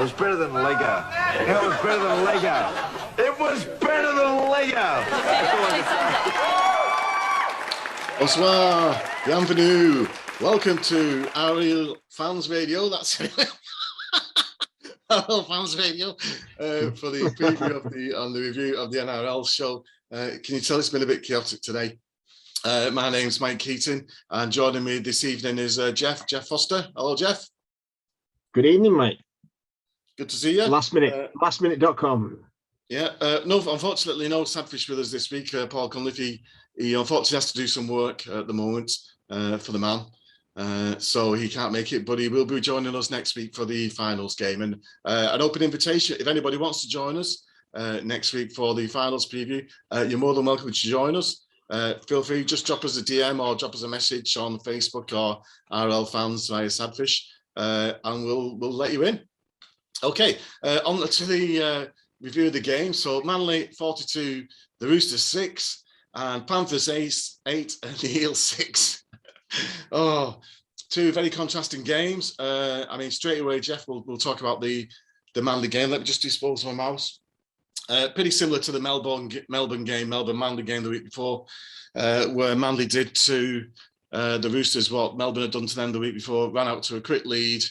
It was better than Lego. It was better than Lego. It was better than Lego. Bonsoir, bienvenue. Welcome to NRL Fans Radio. That's it. NRL Fans Radio for the preview of the review of the NRL show. Can you tell it's been a bit chaotic today? My name's Mike Keating, and joining me this evening is Geoff Foster. Hello, Geoff. Good evening, mate. Good to see you. Lastminute.com. Yeah, no, unfortunately, no Sadfish with us this week. Paul Cunliffe, he unfortunately has to do some work at the moment for the man. So he can't make it, but he will be joining us next week for the finals game. And an open invitation, if anybody wants to join us next week for the finals preview, you're more than welcome to join us. Feel free, just drop us a DM or drop us a message on Facebook or RL Fans via Sadfish, and we'll let you in. Okay, on to the review of the game. So Manly 42, the Roosters 6, and Panthers 8, and the Eels 6. Oh, two very contrasting games. I mean, straight away, Geoff, we'll talk about the Manly game. Let me just dispose of my mouse. Pretty similar to the Melbourne-Manly game the week before, where Manly did to the Roosters what Melbourne had done to them the week before, ran out to a quick lead.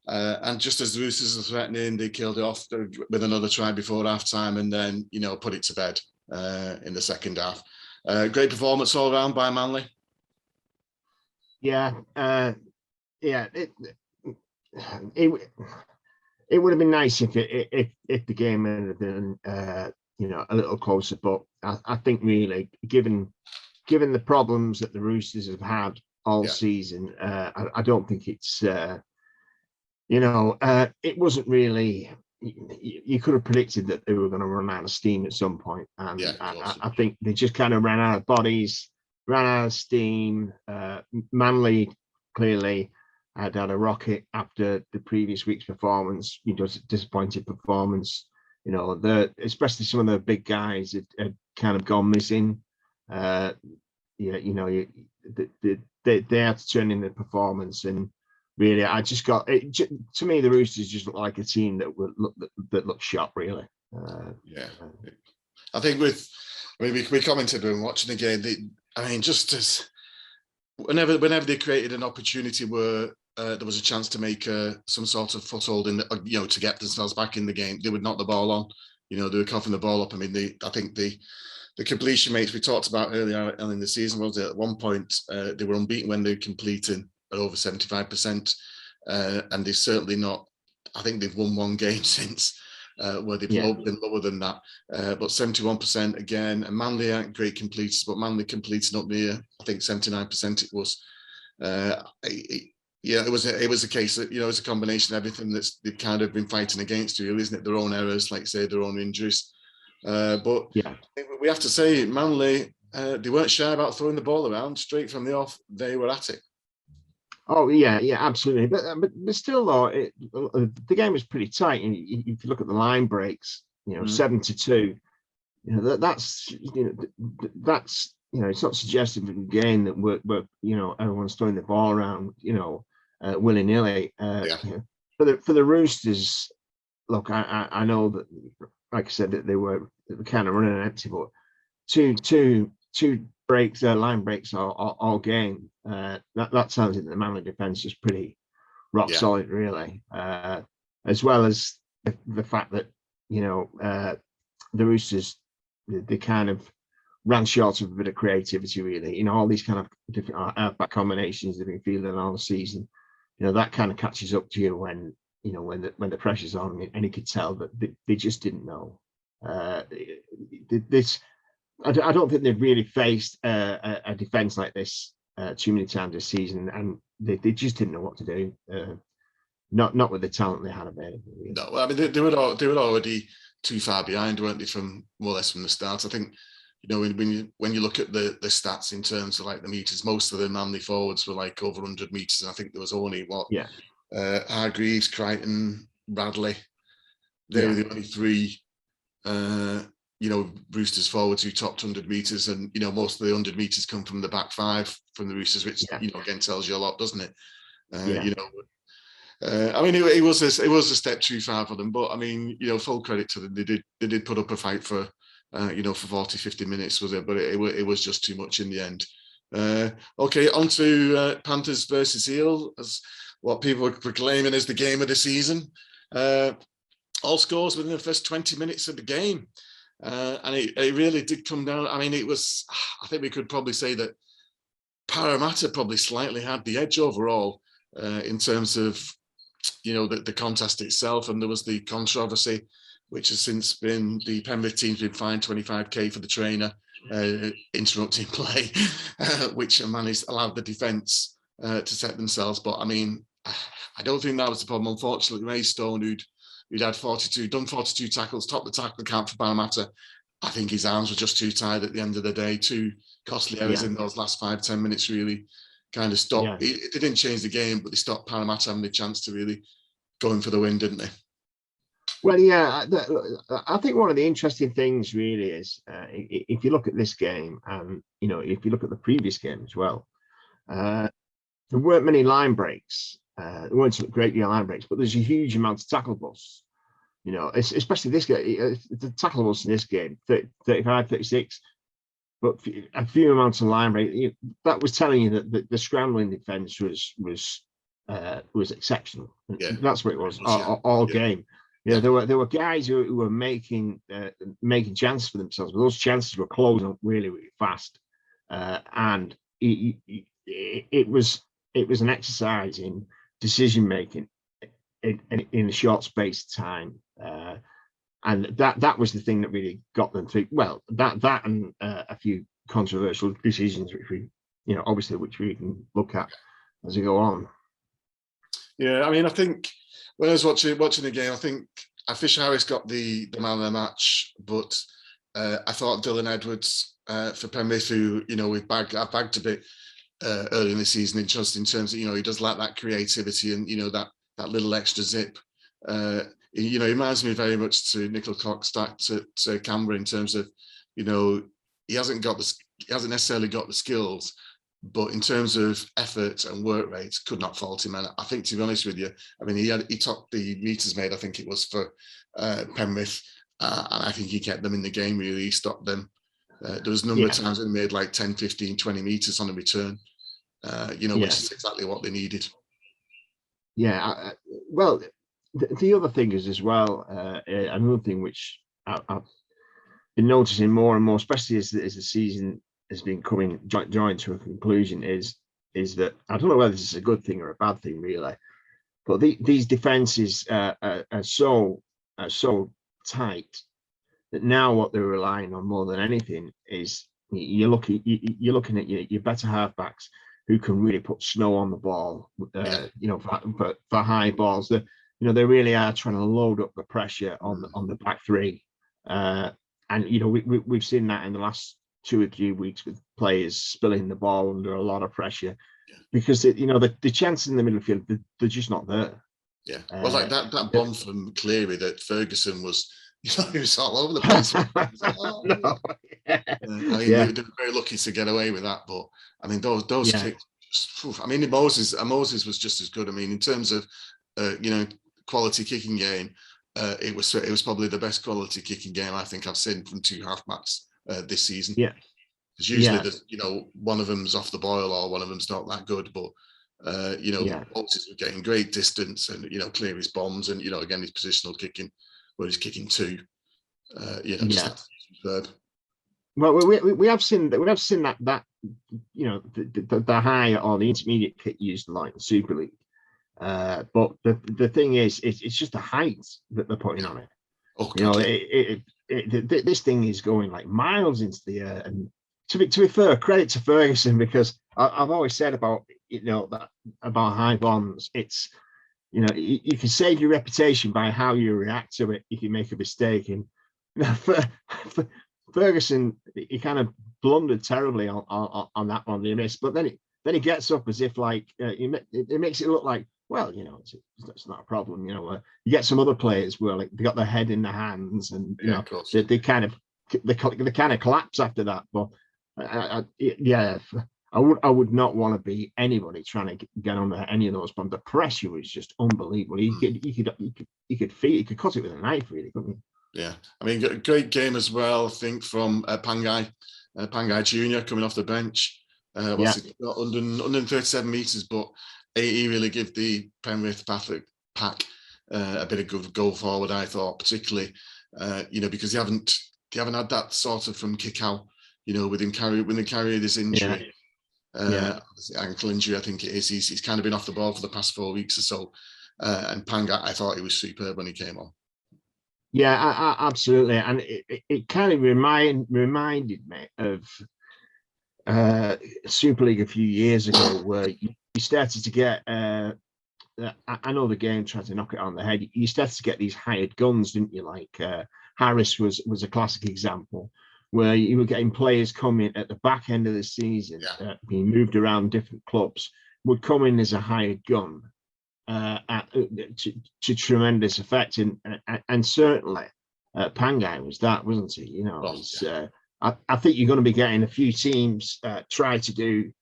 And just as the Roosters were threatening, they killed it off with another try before half-time and then, put it to bed in the second half. Great performance all around by Manly. Yeah, it would have been nice if the game had been a little closer, but I think really given the problems that the Roosters have had all season, I don't think it's it wasn't really. You could have predicted that they were going to run out of steam at some point, and I think they just kind of ran out of bodies, ran out of steam. Manly clearly had a rocket after the previous week's performance. Disappointed performance. Especially some of the big guys had kind of gone missing. They had to turn in the performance, and really, I just got it. To me, the Roosters just look like a team that looked sharp, really. I think we commented when watching the game. Just as whenever they created an opportunity where there was a chance to make some sort of foothold in to get themselves back in the game, they would knock the ball on. They were coughing the ball up. I mean, I think the completion rates we talked about earlier in the season was at one point they were unbeaten when they were completing at over 75%, and they've certainly not. I think they've won one game since where they've been lower than that, but 71% again. And Manly aren't great completers, but Manly completing up near, I think 79% it was. It was a case that it's a combination of everything that's they've kind of been fighting against, really, isn't it? Their own errors, like say, their own injuries. But we have to say, Manly, they weren't shy about throwing the ball around. Straight from the off, they were at it. Oh yeah, absolutely. But still, though, the game was pretty tight. And if you look at the line breaks, 7-2, that's it's not suggestive of the game that we're everyone's throwing the ball around, willy nilly. For the Roosters, look, I know that, like I said, that they were kind of running empty, but two breaks, line breaks all game. That sounds like the Manly defense is pretty rock solid, really. As well as the fact that the Roosters, they kind of ran short of a bit of creativity, really. All these kind of different back combinations they've been fielding all the season. That kind of catches up to you when when the pressure's on, and you could tell that they just didn't know. I don't think they've really faced a defense like this too many times this season, and they just didn't know what to do. Not with the talent they had available. Really. No, I mean they were already too far behind, weren't they? From more or less from the start. I think when you look at the stats in terms of like the meters, most of the Manly forwards were like over 100 meters, and I think there was only Hargreaves, Crichton, Bradley. They were the only three. Roosters forwards who topped 100 meters, and most of the 100 meters come from the back five from the Roosters, which again tells you a lot, doesn't it? I mean, it was a step too far for them, but I mean, full credit to them. They did put up a fight for, for 40, 50 minutes, was it? But it was just too much in the end. Okay, on to Panthers versus Eel, as what people were proclaiming as the game of the season. All scores within the first 20 minutes of the game. And it really did come down. I mean, I think we could probably say that Parramatta probably slightly had the edge overall in terms of, the contest itself. And there was the controversy, which has since been, the Penrith team's been fined $25,000 for the trainer interrupting play, which allowed the defence to set themselves. But I mean, I don't think that was the problem. Unfortunately, Ray Stone, who'd had 42 tackles, topped the tackle count for Parramatta. I think his arms were just too tired at the end of the day. Too costly errors in those last 5-10 minutes really kind of stopped. Yeah. It didn't change the game, but they stopped Parramatta having the chance to really go in for the win, didn't they? Well, yeah, I think one of the interesting things really is if you look at this game, and if you look at the previous game as well, there weren't many line breaks. There weren't a great deal of line breaks, but there's a huge amount of tackle busts. Especially this game, the tackle busts in this game, 35, 36, but a few amounts of line break. That was telling you that the scrambling defence was exceptional. Yeah. That's what it was all game. There were guys who were making chances for themselves, but those chances were closing up really, really fast, and it was an exercise in decision making in a short space of time, and that was the thing that really got them through. Well, that and a few controversial decisions, which which we can look at as we go on. Yeah, I mean, I think when I was watching the game, I think Fisher Harris got the man of the match, but I thought Dylan Edwards for Penrith, who I bagged a bit early in the season, just in terms of he does like that creativity and that little extra zip. He reminds me very much to Nickel Cox stacked at Canberra in terms of he hasn't necessarily got the skills, but in terms of effort and work rate, could not fault him. And I think, to be honest with you, I mean, he topped the meters made, I think it was for Penrith, and I think he kept them in the game, really. He stopped them. There was a number of times when he made like 10, 15, 20 meters on a return, which is exactly what they needed. Yeah, well, the other thing is as well, another thing which I've been noticing more and more, especially as the season has been drawing to a conclusion, is that I don't know whether this is a good thing or a bad thing really, but these defenses are so tight that now what they're relying on more than anything is you're looking at your better halfbacks who can really put snow on the ball, for high balls. They really are trying to load up the pressure on the back three, and we've seen that in the last 2 or 3 weeks with players spilling the ball under a lot of pressure, because the chances in the middle field, they're just not there. Yeah, well, like that bomb from Cleary that Ferguson was, he was all over the place. They were very lucky to get away with that, but I mean those kicks. I mean, Moses was just as good. I mean, in terms of quality kicking game, it was probably the best quality kicking game I think I've seen from two halfbacks this season. Yeah, because usually there's one of them's off the boil or one of them's not that good, but Moses was getting great distance and clear his bombs and again his positional kicking where he's kicking two. Superb. Well, we have seen that the high or the intermediate kick used like the Super League, but the thing is, it's just the height that they're putting on it. Okay. This thing is going like miles into the air, and to be fair, credit to Ferguson, because I've always said about that about high bombs. It's you can save your reputation by how you react to it if you make a mistake. And for Ferguson, he kind of blundered terribly on that one, he missed. But then he gets up as if like it makes it look like, well, it's not a problem. You get some other players where like they got their head in their hands, and they kind of collapse after that. But I I would not want to be anybody trying to get under any of those. But the pressure was just unbelievable. You could feel, you could cut it with a knife, really, couldn't you? Yeah, I mean, great game as well, I think, from Pangai Junior coming off the bench. What's it, 137 meters, but he really gave the Penrith pack a bit of good go forward, I thought, particularly, because they haven't had that sort of from kick out, with him when they carried his injury. Ankle injury, I think it is. He's kind of been off the ball for the past 4 weeks or so. And Pangai, I thought he was superb when he came on. Yeah, absolutely, and it kind of reminded me of Super League a few years ago, where you started to get. I know the game tried to knock it on the head. You started to get these hired guns, didn't you? Like Harris was a classic example, where you were getting players coming at the back end of the season, being moved around different clubs, would come in as a hired gun. To tremendous effect, and certainly Pangai was that, wasn't he? I think you're going to be getting a few teams try to do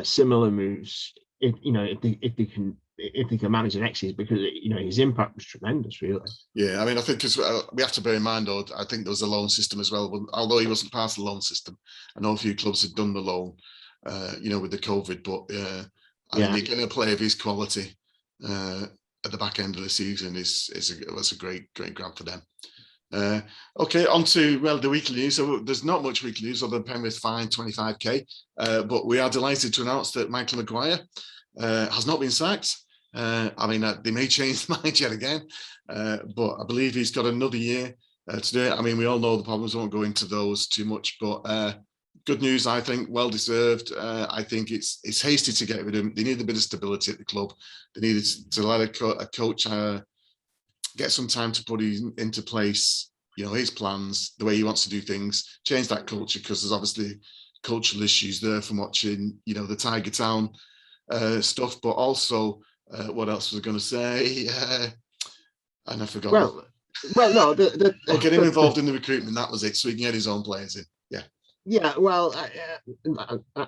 similar moves if they can manage the next season, because his impact was tremendous, really. Yeah, I mean, I think because we have to bear in mind, though, I think there was a loan system as well. Although he wasn't part of the loan system, I know a few clubs had done the loan, with the COVID, but I think getting a player of his quality at the back end of the season was a great grab for them. Okay, on to the weekly news. So there's not much weekly news other than Penrith fined 25k, but we are delighted to announce that Michael Maguire has not been sacked. They may change their mind yet again, but I believe he's got another year to do it. I mean, we all know the problems, won't go into those too much, but good news, I think, well deserved. I think it's hasty to get rid of him. They need a bit of stability at the club. They needed to let a coach get some time to put into place, his plans, the way he wants to do things, change that culture, because there's obviously cultural issues there from watching, the Tiger Town stuff, but also what else was I going to say? And I forgot. Well, no. Get him involved in the recruitment. That was it, so he can get his own players in. Yeah. Yeah, well,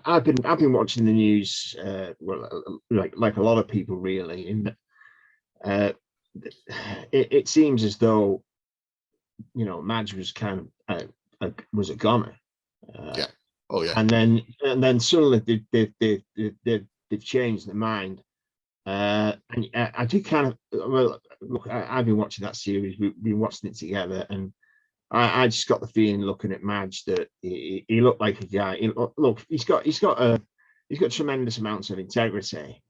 I've been watching the news, like a lot of people, really, and it seems as though Madge was kind of was a goner. And then suddenly they've changed their mind. And I do kind of look. I've been watching that series. We've been watching it together, and I just got the feeling, looking at Madge, that he looked like a guy. He's got tremendous amounts of integrity.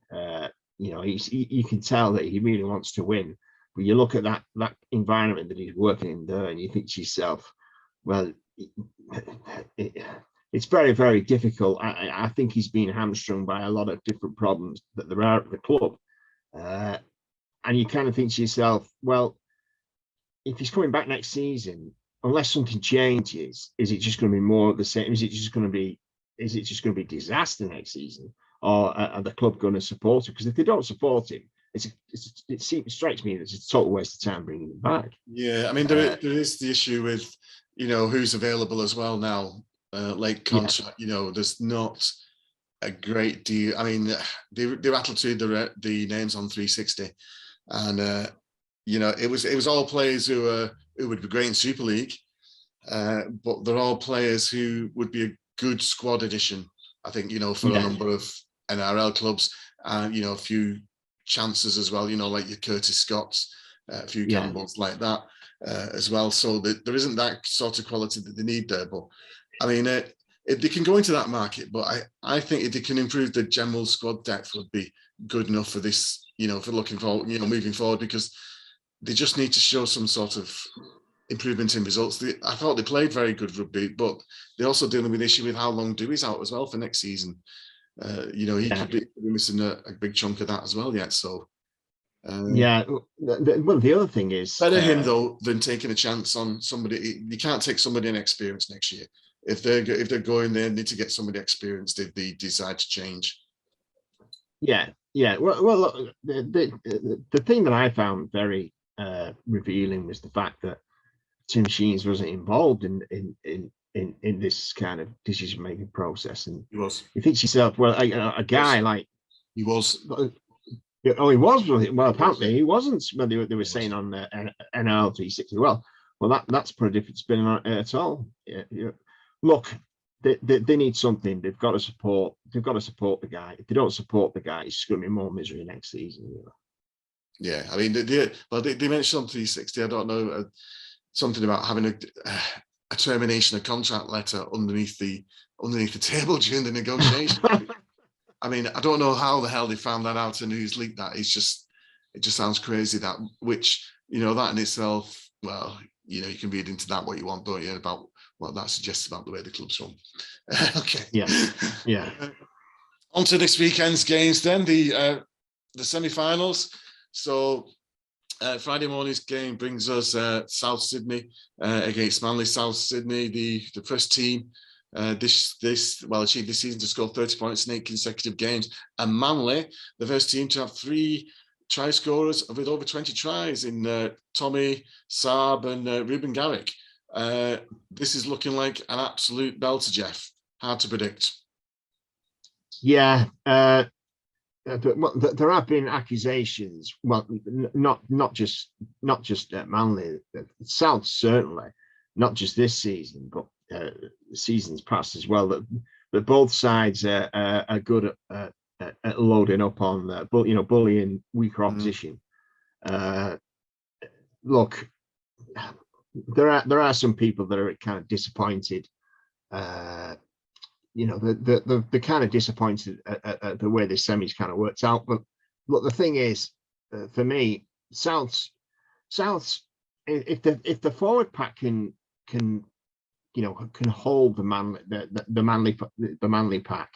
You can tell that he really wants to win. But you look at that environment that he's working in there, and you think to yourself, well, it's very, very difficult. I think he's been hamstrung by a lot of different problems that there are at the club, and you kind of think to yourself, well, if he's coming back next season, unless something changes, is it just going to be more of the same? Is it just going to be disaster next season, or are the club going to support him? Because if they don't support him, it strikes me that it's a total waste of time bringing him back. Yeah, I mean, there is the issue with who's available as well now. Late contract, there's not a great deal. I mean, they rattled through the names on 360, and it was all players who would be great in Super League, but they're all players who would be a good squad addition, I think, for a number of NRL clubs, and a few chances as well, like your Curtis Scotts, a few Campbells like that as well. So there isn't that sort of quality that they need there. But I mean, if they can go into that market, but I think if they can improve the general squad depth, would be good enough for this, for looking forward, moving forward, because they just need to show some sort of improvement in results. I thought they played very good rugby, but they're also dealing with the issue with how long Dewey's out as well for next season. He could be missing a big chunk of that as well yet. So, the other thing is, better him though than taking a chance on somebody. You can't take somebody inexperienced next year. If they're going there, they need to get somebody experienced if they decide to change. Yeah. Well, look, the thing that I found very revealing was the fact that Tim Sheens wasn't involved in in this kind of decision making process. And He was. you think to yourself, well, a guy like he was. Oh, he was. Well, apparently he wasn't. Well, they were saying on NRL 360. Well, that's put a different spin on it at all. Look, they need something. They've got to support. They've got to support the guy. If they don't support the guy, it's going to be more misery next season. Yeah, I mean, they mentioned on 360. I don't know something about having a termination of contract letter underneath the table during the negotiation. I mean, I don't know how the hell they found that out and who's leaked that. It just sounds crazy. That, which, that in itself, well, you can read into that what you want, don't you, about what that suggests about the way the club's run. Okay. Yeah. On to this weekend's games then, the semi-finals. So Friday morning's game brings us South Sydney against Manly. South Sydney, the first team achieved this season to score 30 points in 8 consecutive games, and Manly, the first team to have 3 try scorers with over 20 tries in Tommy, Saab, and Ruben Garrick. This is looking like an absolute belter, Geoff. Hard to predict. Yeah. There have been accusations. Well, not just at Manly, South certainly, not just this season, but seasons past as well. That both sides are good at loading up on, bullying weaker opposition. Look, there are some people that are kind of disappointed. They're kind of disappointed at the way the semis kind of worked out. But look, the thing is, for me, South's if the forward pack can hold the Manly pack,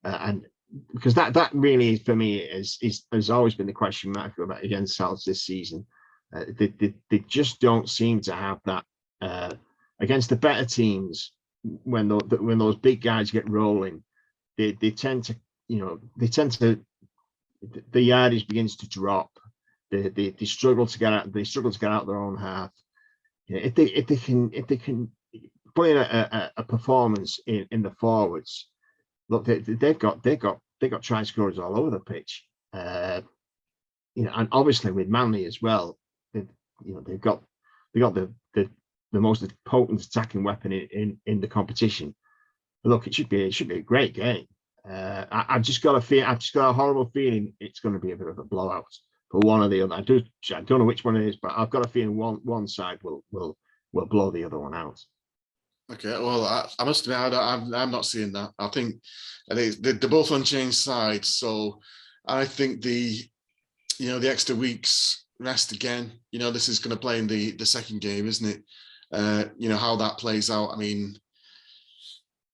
and because that really for me has always been the question mark about against Souths this season. They just don't seem to have that against the better teams. When those big guys get rolling, they tend to the yardage begins to drop. They struggle to get out. They struggle to get out their own half. If they can put in a performance in the forwards, look, they've got try scorers all over the pitch. And obviously with Manly as well, they've got the most potent attacking weapon in the competition. But look, it should be a great game. I've just got a horrible feeling it's going to be a bit of a blowout for one or the other. I don't know which one it is, but I've got a feeling one side will blow the other one out. Okay, well, I must admit, I'm not seeing that. I think they're both unchanged sides, so I think the extra weeks rest again. This is going to play in the second game, isn't it? How that plays out. I mean,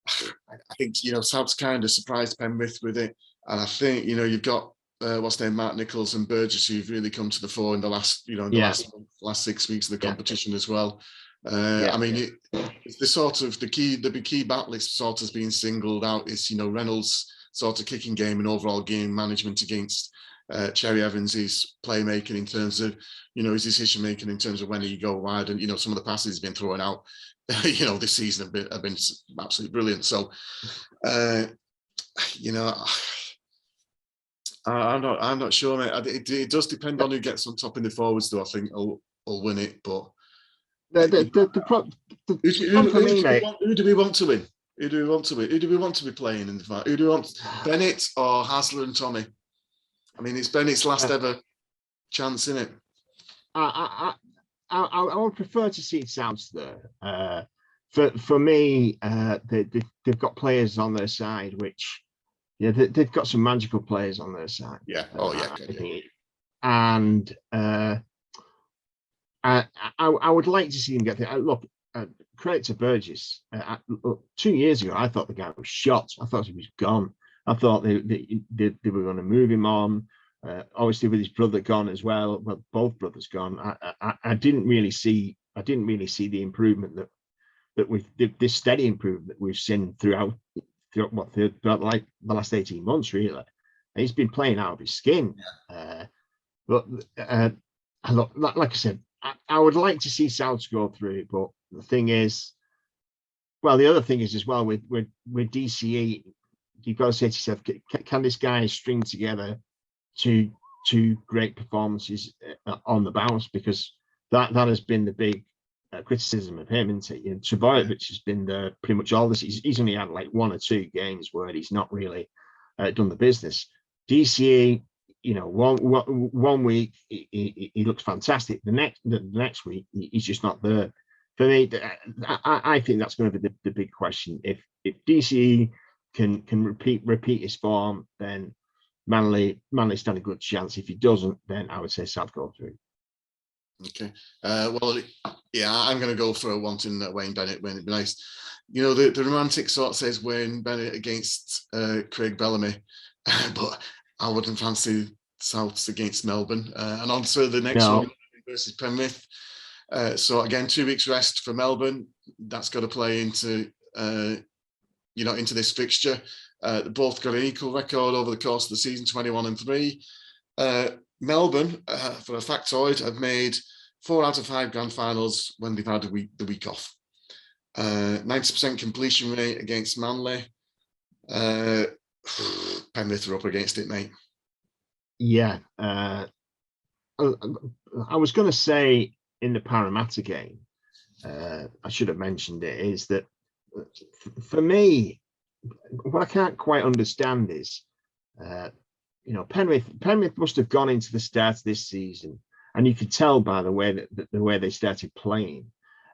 I think South's kind of surprised Penrith with it, and I think you've got what's their Mark Nichols and Burgess who've really come to the fore in the last last 6 weeks of the competition as well. I mean, it's the key battle is sort of being singled out is Reynolds' sort of kicking game and overall game management against Cherry Evans' playmaking in terms of his decision making in terms of when he go wide, and some of the passes he's been throwing out this season have been absolutely brilliant. So I'm not sure, mate. It does depend on who gets on top in the forwards, though. I think will win it, but Who do we want to win? Who do we want to win? Who do we want to be playing in the fight? Who do we want? Bennett or Hasler and Tommy? I mean, it's Bennett's last ever chance, isn't it? I would prefer to see Souths there. For me, they've got players on their side, which they've got some magical players on their side. Yeah. And I would like to see them get there. Look, credit to Burgess. 2 years ago, I thought the guy was shot. I thought he was gone. I thought they were going to move him on. Obviously, with his brother gone as well, both brothers gone. I didn't really see the improvement this steady improvement that we've seen throughout like the last 18 months. Really, and he's been playing out of his skin. But look, like I said, I would like to see Souths go through, but the thing is, Well, the other thing is as well with DCE, you've got to say to yourself, can this guy string together two great performances on the bounce? Because that has been the big criticism of him, isn't it? You know, Trbojevic has been there pretty much all this. He's only had like 1 or 2 games where he's not really done the business. DCE, you know, one week he looks fantastic. The next week he's just not there. For me, I think that's going to be the big question. If DCE can repeat his form, then Manly stand a good chance. If he doesn't, then I would say South go through. Okay. Well, yeah, I'm going to go for wanting Wayne Bennett. When it'd be nice, you know, the romantic sort says Wayne Bennett against Craig Bellamy, but I wouldn't fancy Souths against Melbourne. And on to the next one versus Penrith. So again, 2 weeks rest for Melbourne. That's got to play into into this fixture. They both got an equal record over the course of the season, 21-3. Melbourne, for a factoid, have made 4 out of 5 grand finals when they've had the week off. 90% completion rate against Manly. Penrith are up against it, mate. Yeah. I was going to say in the Parramatta game, I should have mentioned it, is that for me, what I can't quite understand is, Penrith must have gone into the start of this season, and you could tell by the way the way they started playing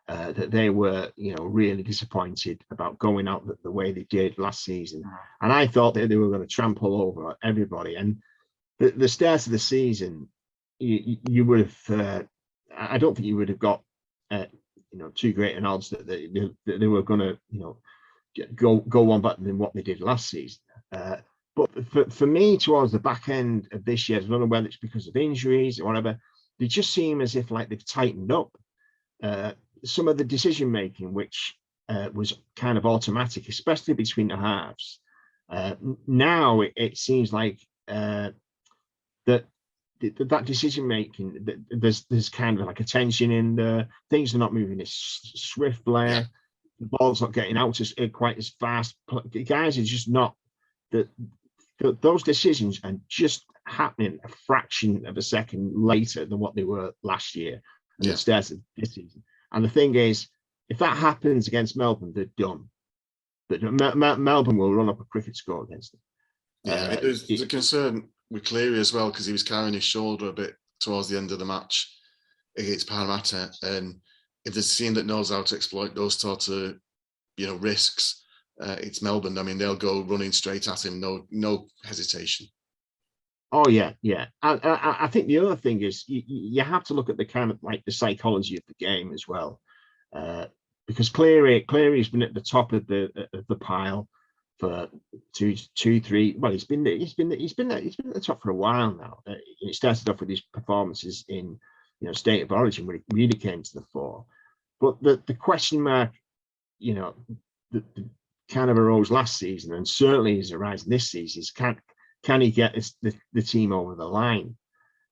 that they were, really disappointed about going out the way they did last season. And I thought that they were going to trample over everybody. And the start of the season, you would have, I don't think you would have got, too great an odds that they were going to, go one better than what they did last season. But for me, towards the back end of this year, I don't know whether it's because of injuries or whatever, they just seem as if like they've tightened up. Some of the decision making, which was kind of automatic, especially between the halves. Now it seems like that decision making, there's kind of like a tension in there. Things are not moving as swiftly. Yeah. The ball's not getting out quite as fast. The guys are just not those decisions are just happening a fraction of a second later than what they were last year and the start of this season. And the thing is, if that happens against Melbourne, they're done. But Melbourne will run up a cricket score against them. Yeah, there's a concern with Cleary as well, because he was carrying his shoulder a bit towards the end of the match against Parramatta. And if there's a team that knows how to exploit those sort of, risks, it's Melbourne. I mean, they'll go running straight at him, no hesitation. Oh yeah. I think the other thing is you have to look at the kind of like the psychology of the game as well, because Cleary's been at the top of the pile for 2-3. Well, he's been at the top for a while now. It started off with his performances in State of Origin when it really came to the fore, but the question mark, the kind of arose last season, and certainly is arising this season, is can he get the team over the line?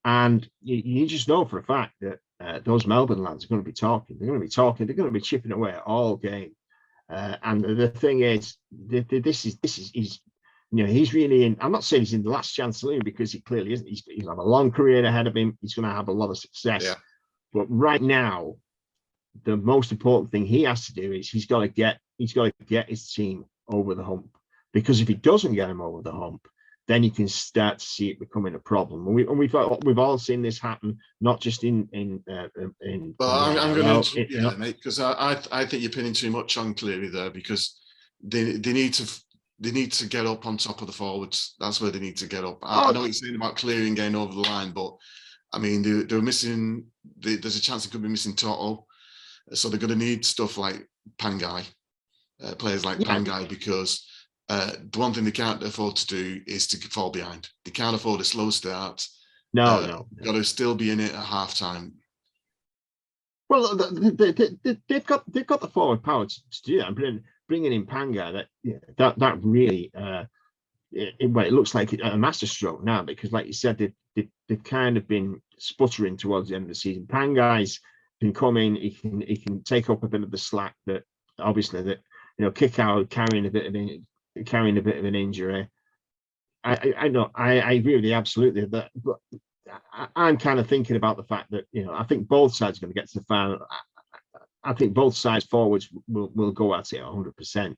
And you just know for a fact that those Melbourne lads are going to be talking. They're going to be chipping away all game. And the thing is, he's really in. I'm not saying he's in the last chance saloon, because he clearly isn't. He'll have a long career ahead of him. He's going to have a lot of success. Yeah. But right now, the most important thing he has to do is he's got to get his team over the hump. Because if he doesn't get him over the hump, then you can start to see it becoming a problem. And we've all seen this happen, not just in. Well, I'm going to, mate, because I think you're pinning too much on Cleary there, because they need to get up on top of the forwards. That's where they need to get up. I know what you're saying about Cleary and getting over the line, but I mean they're missing. There's a chance they could be missing Toto, so they're going to need stuff like Pangai, players like Pangai, because. The one thing they can't afford to do is to fall behind. They can't afford a slow start. No. Got to still be in it at halftime. Well, they've got the forward power to do that. And bringing in Panga, that really it looks like a masterstroke now, because, like you said, they've kind of been sputtering towards the end of the season. Pangai's can come in, he can take up a bit of the slack that obviously that kick out carrying a bit of an injury. I know I agree with you absolutely. But I'm kind of thinking about the fact that I think both sides are going to get to the final. I think both sides forwards will go at it 100%.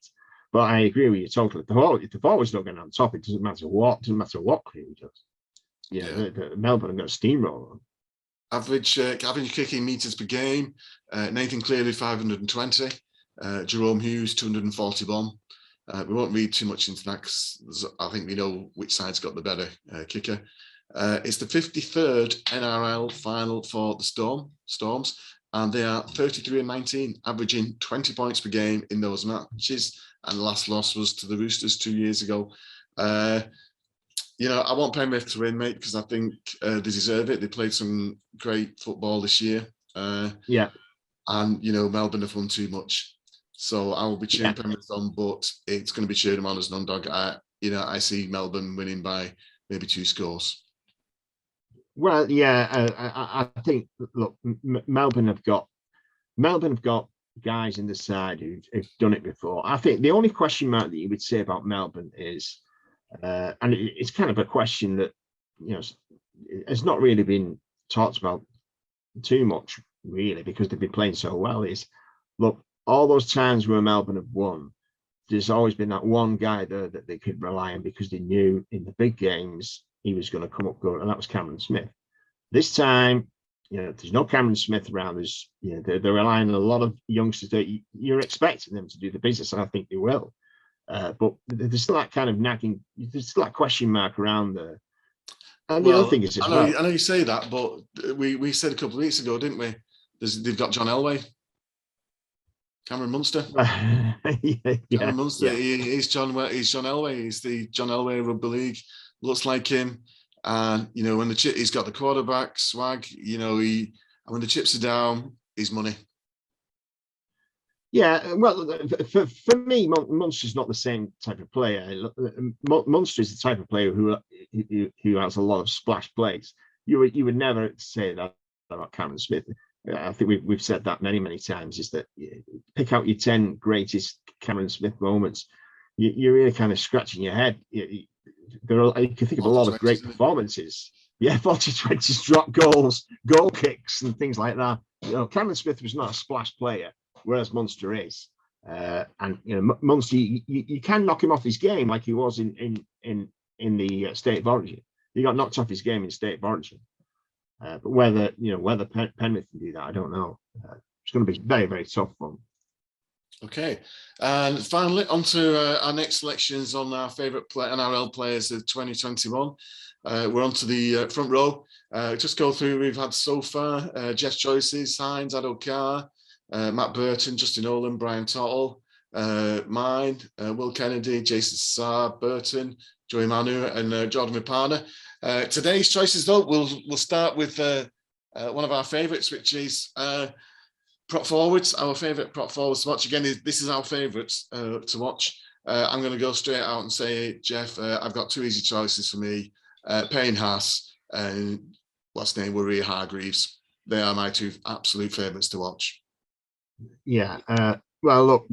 But I agree with you totally. If the forwards don't get on top, it doesn't matter what. Doesn't matter what Crewe does. Melbourne are going to steamroll them. Average kicking meters per game. Nathan Cleary 520. Jerome Hughes 241. We won't read too much into that because I think we know which side's got the better kicker. It's the 53rd NRL final for the Storms, and they are 33-19, averaging 20 points per game in those matches. And the last loss was to the Roosters 2 years ago. I want Penrith to win, mate, because I think they deserve it. They played some great football this year. And Melbourne have won too much. So I will be cheering Penrith on, but it's going to be cheering them on as an underdog. I see Melbourne winning by maybe 2 scores. Well, I think, look, Melbourne have got guys in the side who've done it before. I think the only question mark that you would say about Melbourne is, and it's kind of a question that has not really been talked about too much, really, because they've been playing so well. Is, look, all those times where Melbourne have won, there's always been that one guy there that they could rely on because they knew in the big games he was going to come up good, and that was Cameron Smith. This time, there's no Cameron Smith around. They're relying on a lot of youngsters that you're expecting them to do the business, and I think they will. But there's still that kind of nagging, there's still that question mark around there. And the other thing is, I know you say that, but we said a couple of weeks ago, didn't we? They've got John Elway. Cameron Munster. Cameron Munster. He's John Elway. He's the John Elway Rugby League. Looks like him. And when he's got the quarterback swag. When the chips are down, he's money. Yeah, well, for me, Munster's not the same type of player. Munster is the type of player who has a lot of splash plays. You would never say that about Cameron Smith. I think we've said that many times, is that pick out your 10 greatest Cameron Smith moments. You're really kind of scratching your head. You can think of a lot of great performances. Yeah, 40-20s, drop goals, goal kicks, and things like that. Cameron Smith was not a splash player, whereas Munster is. And Munster, you can knock him off his game like he was in the State of Origin. He got knocked off his game in State of Origin. But whether Penrith can do that, I don't know. It's going to be very, very tough for them. Okay, and finally, on to our next selections on our favourite NRL players of 2021. We're on to the front row. Just go through. We've had so far Jeff's choices: Hines, Addo-Carr, Matt Burton, Justin Olam, Brian Tottle, mine, Will Kennedy, Jason Saar, Burton, Joey Manu, and Jordan Rapana. Today's choices, though, we'll start with one of our favourites, which is prop forwards. Our favourite prop forwards to watch. Again, this is our favourites to watch. I'm going to go straight out and say, Geoff, I've got 2 easy choices for me. Payne Haas and Waria Hargreaves. They are my 2 absolute favourites to watch. Yeah. Well, look,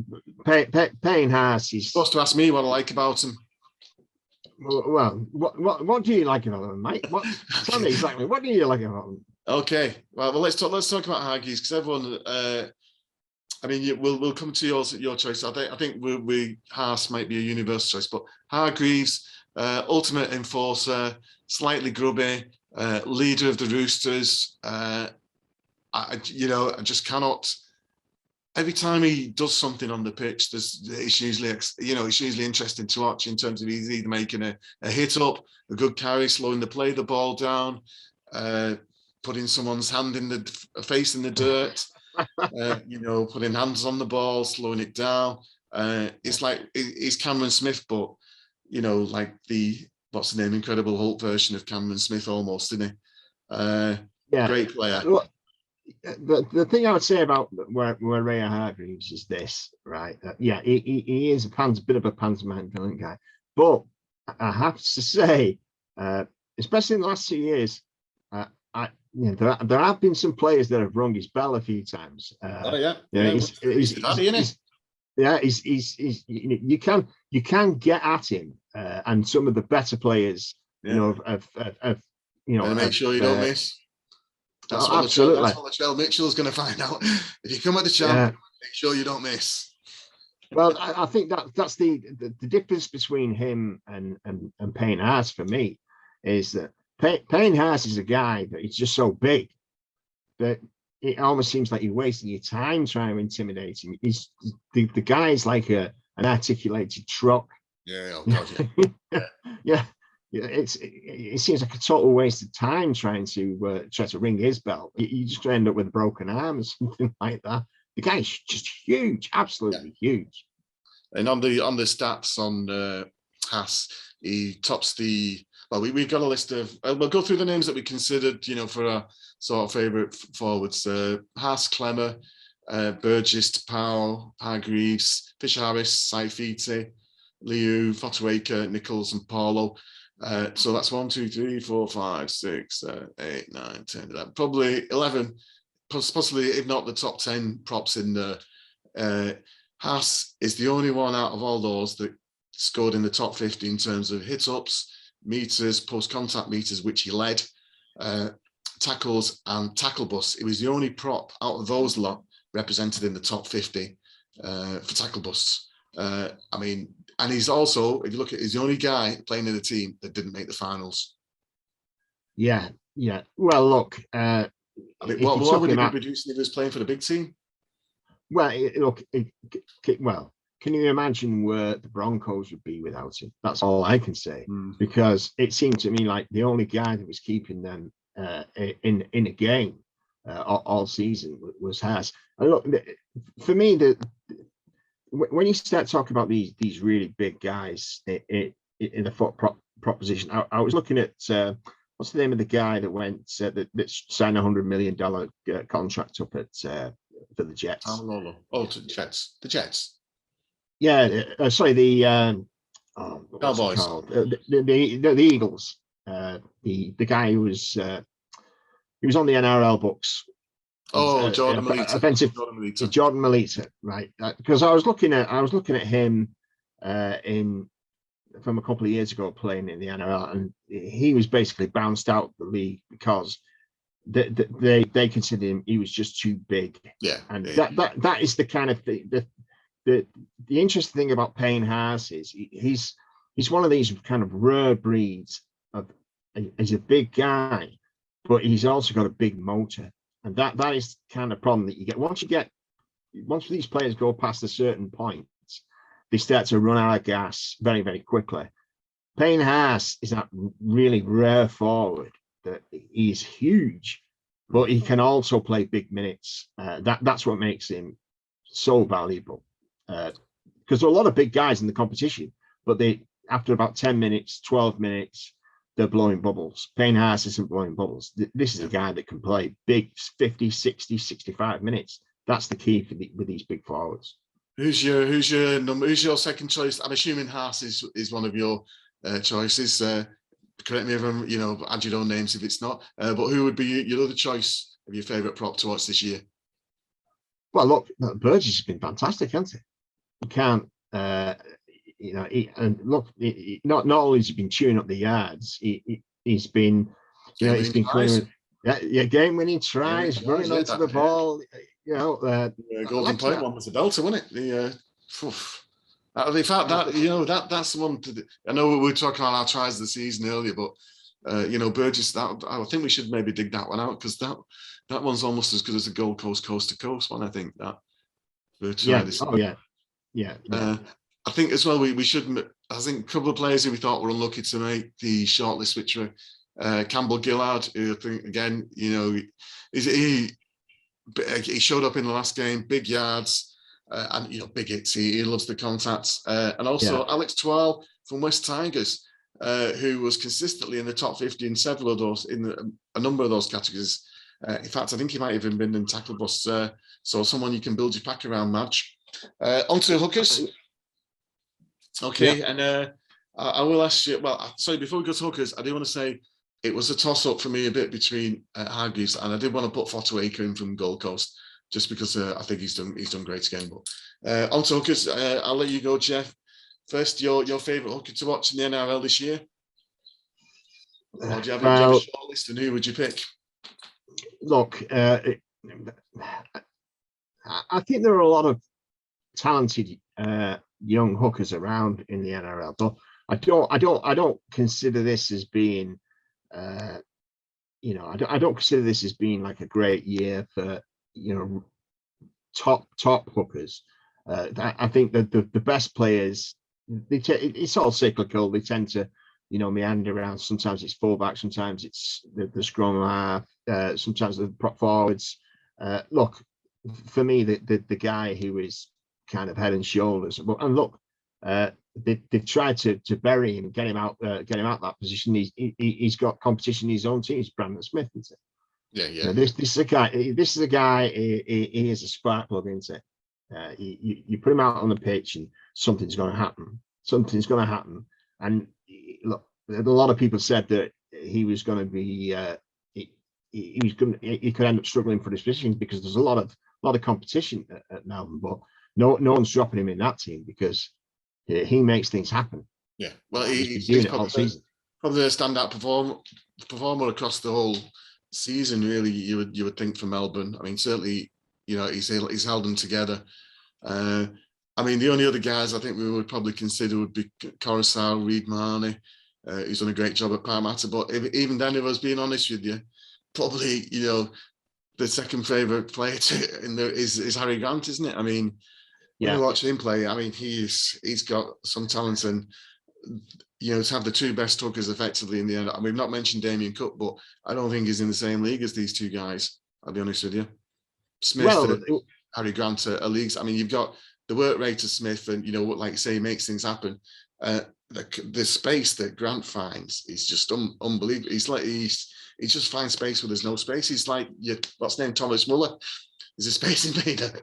Payne Haas is supposed to ask me what I like about him. Well, what do you like about him, mate? Tell me exactly. What do you like about him? Okay. Well, let's talk about Hargreaves, because everyone. We'll come to your choice. I think Haas might be a universal choice, but Hargreaves, ultimate enforcer, slightly grubby, leader of the Roosters. I just cannot. Every time he does something on the pitch, it's usually interesting to watch in terms of he's either making a hit up, a good carry, slowing the ball down, putting someone's hand in the face in the dirt, putting hands on the ball, slowing it down. It's like he's Cameron Smith, but like what's the name, Incredible Hulk version of Cameron Smith almost, isn't he? Great player. Well, the thing I would say about Waria Hargreaves is this, right? He is a bit of a pantomime villain guy, but I have to say, especially in the last 2 years, there have been some players that have rung his bell a few times. Yeah, he's you can get at him, and some of the better players, you know, of you know, And make sure you don't miss. That's what absolutely. that's what Latrell Mitchell's going to find out. If you come at the champ, make sure you don't miss. Well, I think that's the difference between him and Payne Haas for me is that Payne Haas is a guy that he's just so big that it almost seems like you're wasting your time trying to intimidate him. He's the guy's like an articulated truck. Yeah, oh God, yeah. It seems like a total waste of time trying to ring his bell. You just end up with a broken arm or something like that. The guy's just huge, absolutely huge. And on the stats on Haas, he tops the. Well, we've got a list of. We'll go through the names that we considered, you know, for our sort of favourite forwards: Haas, Clemmer, Burgess, Powell, Hargreaves, Fisher Harris, Saifiti, Liu, Fotuaker, Nichols, and Paulo. So that's 1, 2, 3, 4, 5, 6, 8, 9, 10, 11, probably 11, possibly if not the top 10 props in the. Haas is the only one out of all those that scored in the top 50 in terms of hit-ups, meters, post-contact meters, which he led, tackles and tackle bus. It was the only prop out of those lot represented in the top 50 for tackle busts. I mean, and he's also, if you look at, he's the only guy playing in the team that didn't make the finals. Yeah. Well, look. I mean, what would he be producing if he was playing for the big team? Well, can you imagine where the Broncos would be without him? That's all I can say, because it seemed to me like the only guy that was keeping them in a game all season was Haas. And look, for me, when you start talking about these really big guys in the foot prop position, I was looking at what's the name of the guy that went that signed $100 million contract up at for the Jets. The Jets. The Jets. Yeah, sorry, the Cowboys. The Eagles. The guy who was he was on the NRL books. Jordan Melita. Jordan Melita, right? Because I was looking at him from a couple of years ago playing in the NRL, and he was basically bounced out of the league because they considered him, he was just too big. That is the kind of thing. The interesting thing about Payne Haas is he's one of these kind of rare breeds of, he's a big guy, but he's also got a big motor, and that is the kind of problem that you get once these players go past a certain point, they start to run out of gas very, very quickly. Payne Haas is that really rare forward that he's huge, but he can also play big minutes. That's what makes him so valuable. Because there are a lot of big guys in the competition, but after about 10 minutes, 12 minutes, they're blowing bubbles. Payne Haas isn't blowing bubbles. This is a guy that can play big 50, 60, 65 minutes. That's the key with these big forwards. Who's your number? Who's your second choice? I'm assuming Haas is one of your choices. Correct me if I'm, add your own names if it's not. But who would be your other choice of your favourite prop to watch this year? Well, look, Burgess has been fantastic, hasn't he? You can't, and look, not only has he been chewing up the yards, he's been, he's been clearing, game-winning tries, running onto the ball. Golden Point one was a belter, wasn't it? In fact, that's the one. I know we were talking about our tries of the season earlier, but Burgess. I think we should maybe dig that one out because that one's almost as good as the Gold Coast coast to coast one. I think that. I think as well we should. I think a couple of players who we thought were unlucky to make the shortlist, which were Campbell Gillard, who I think again, he showed up in the last game, big yards. And big hits. He loves the contacts, and also Alex Twal from West Tigers, who was consistently in the top 50 in several of those, in a number of those categories. In fact, I think he might have even been in tackle bust. So someone you can build your pack around, Madge. Onto hookers. Okay, and I will ask you. Well, sorry, before we go to hookers, I do want to say it was a toss up for me a bit between Hargreaves, and I did want to put Fotuaker in from Gold Coast. just because I think he's done great again. But on to hookers, I'll let you go, Geoff. First, your favourite hooker to watch in the NRL this year? Or do you have a short list, and who would you pick? Look, I think there are a lot of talented young hookers around in the NRL, but I don't consider this as being, you know, I don't consider this as being like a great year for, you know, top hookers. I think that the best players, it's all cyclical. They tend to, you know, meander around. Sometimes it's fullback, sometimes it's the scrum half, sometimes the prop forwards. Look, for me, the guy who is kind of head and shoulders, and look, they've tried to bury him, get him out that position. He's got competition in his own team. He's Brandon Smith, isn't it? Yeah. You know, this is a guy. This is a guy. He is a spark plug, isn't it? You put him out on the pitch, and something's going to happen. Something's going to happen. And look, a lot of people said that he was going to be. He could end up struggling for his position because there's a lot of competition at Melbourne, but no one's dropping him in that team because he makes things happen. Yeah, well, he's probably a standout performer across the whole season. Really, you would think for Melbourne. I mean, certainly, you know, he's held them together. I mean, the only other guys I think we would probably consider would be Coruscant, Reid Marnie, who's done a great job at Parramatta. But even then, if I was being honest with you, probably, you know, the second favourite player is Harry Grant, isn't it? I mean, when you watch him play, I mean, he's got some talent, and you know, to have the two best hookers effectively in the end. I mean, we've not mentioned Damien Cook, but I don't think he's in the same league as these two guys. I'll be honest with you. Smith, Harry Grant are leagues. I mean, you've got the work rate of Smith, and you know what, like you say, he makes things happen. The space that Grant finds is just unbelievable. He just finds space where there's no space. He's like, what's his name, Thomas Muller? He's a space invader.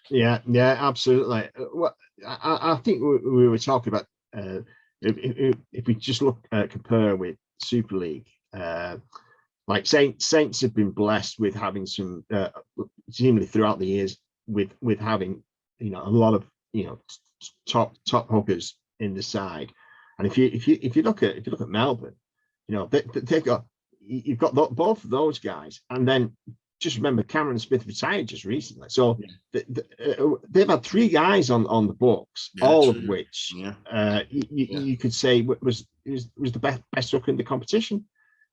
Yeah, absolutely. Well, I think we were talking about if we just compare with Super League, like Saints have been blessed with having some seemingly throughout the years with having, you know, a lot of, you know, top hookers in the side. And if you look at Melbourne, you know, you've got both of those guys, and then just remember Cameron Smith retired just recently, so they've had three guys on the books, all of which you could say was the best hooker in the competition,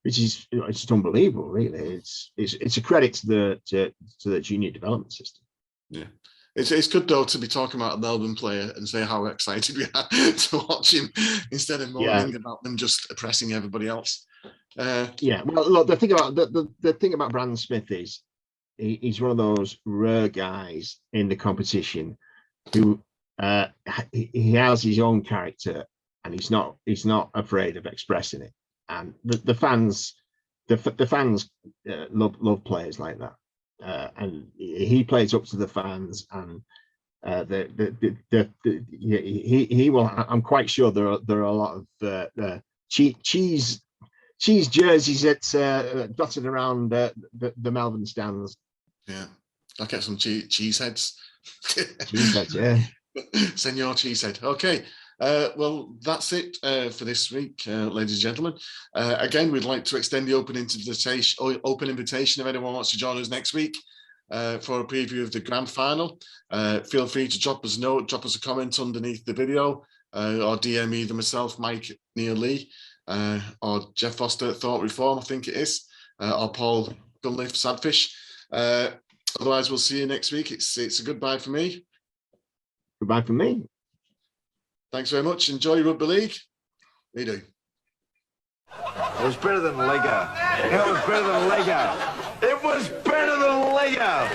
which is, you know, it's just unbelievable, really. It's a credit to the junior development system. Yeah. It's good though to be talking about a Melbourne player and say how excited we are to watch him instead of moaning about them just oppressing everybody else. Well, look, the thing about Brandon Smith is he's one of those rare guys in the competition who he has his own character, and he's not afraid of expressing it, and the fans love players like that. And he plays up to the fans, and he will. I'm quite sure there are a lot of cheese jerseys that dotted around the Melbourne stands. Yeah, I'll get some cheese heads. Cheese heads, yeah. Senor Cheesehead. Okay. Well, that's it for this week, ladies and gentlemen. Again, we'd like to extend the open invitation if anyone wants to join us next week for a preview of the grand final. Feel free to drop us a note, drop us a comment underneath the video, or DM either myself, Mike, Neil Lee, or Geoff Foster at Thought Reform, I think it is, or Paul Gunliff, Sadfish. Otherwise, we'll see you next week. It's a goodbye for me. Goodbye from me. Thanks very much. Enjoy Rugby League. We do. It was better than a leg out. It was better than a leg out. It was better than a leg out.